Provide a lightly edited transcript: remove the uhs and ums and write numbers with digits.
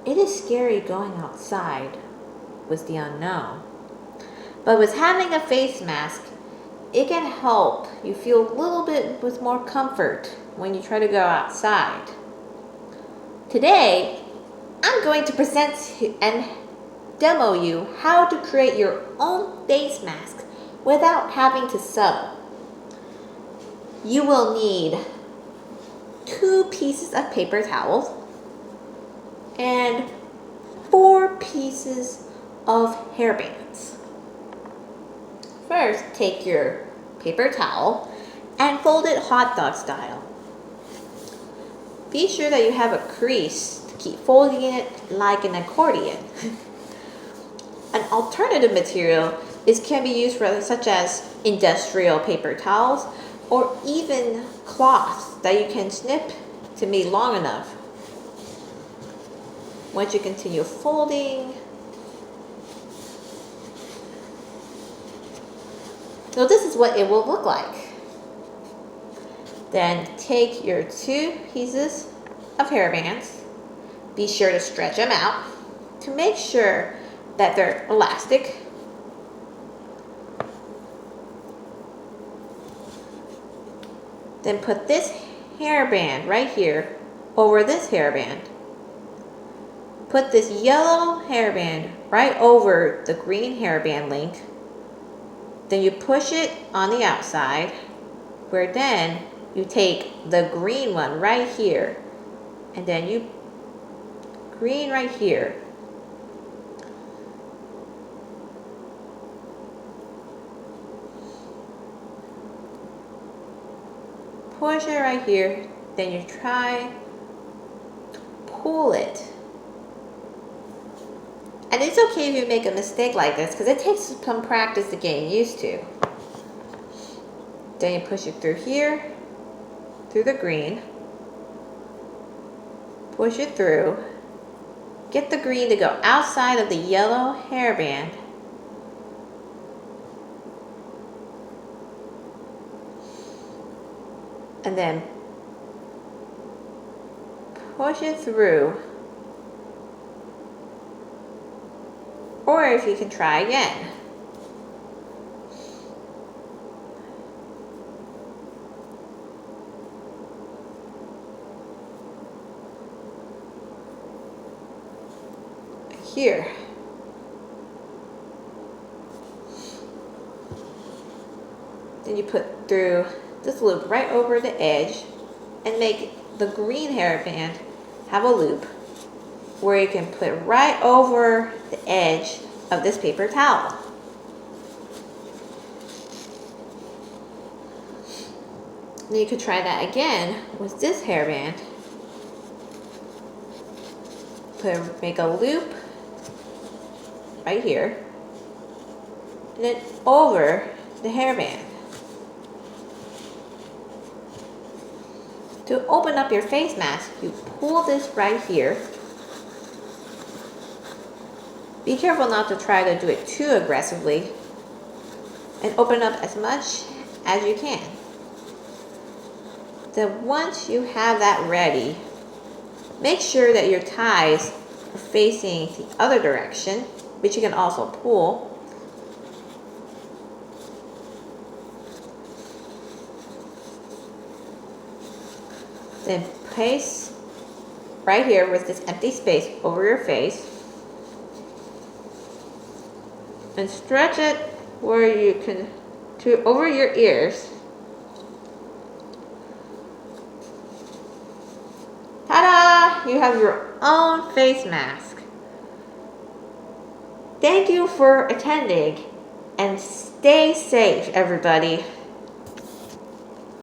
It is scary going outside with the unknown. But with having a face mask, it can help you feel a little bit with more comfort when you try to go outside. Today, I'm going to present and demo you how to create your own face mask without having to sew. You will need 2 pieces of paper towels and 4 pieces of hairbands. First, take your paper towel and fold it hot dog style. Be sure that you have a crease to keep folding it like an accordion. An alternative material can be used for such as industrial paper towels or even cloth that you can snip to be long enough. Once you continue folding, so this is what it will look like. Then take your 2 pieces of hairbands. Be sure to stretch them out to make sure that they're elastic. Then put this hairband right here over this hairband. Put this yellow hairband right over the green hairband link. Then you push it on the outside, where then you take the green one right here, and then you green right here. Push it right here, then you try to pull it. And it's okay if you make a mistake like this because it takes some practice to get used to. Then you push it through here, through the green. Push it through. Get the green to go outside of the yellow hairband. And then push it through. Or if you can try again. Here. Then you put through this loop right over the edge and make the green hairband have a loop where you can put right over the edge of this paper towel. Then you could try that again with this hairband. Make a loop right here and then over the hairband. To open up your face mask, you pull this right here. Be careful not to try to do it too aggressively and open up as much as you can. Then once you have that ready, make sure that your ties are facing the other direction, which you can also pull. Then place right here with this empty space over your face. And stretch it where you can to over your ears. Ta-da! You have your own face mask. Thank you for attending and stay safe, everybody.